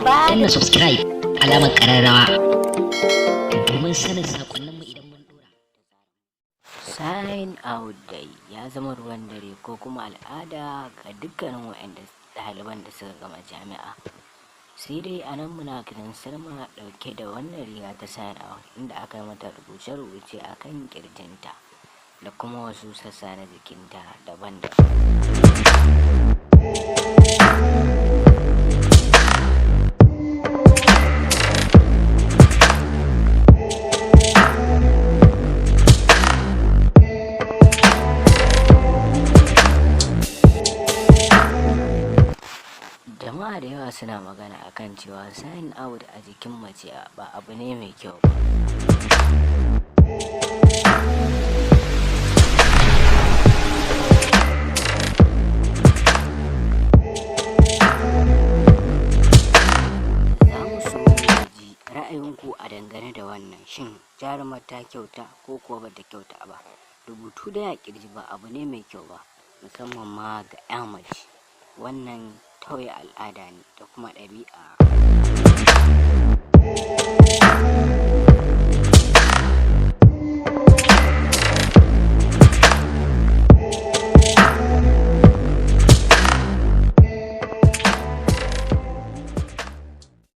danna subscribe alamar ƙararrawa domin sanin sakonninmu idan mun dora. Sign out dai ya zama ruwan dare ko kuma al'ada ga dukkanin waɗanda ɗaliban da suka gama jami'a. Sai dai a nan muna ganin Salma ɗauke da wannan riga ta sign out inda aka yi mata rubuce-rubuce a kan ƙirjinta da kuma wasu sassa na jikinta daban-daban. Jama'a da yawa suna magana akan cewa sign out a jikin mace ba abu ne mai kyau ba. Za mu so mu ji ra'ayinku a dangane da wannan, shin jarumar ta kyauta ko kuwa bata kyauta ba? Rubutu da ya kirji ba abu ne mai kyau ba, musamman ma ga 'ya mace. Wannan tauye al'ada ne da kuma ɗabi'a.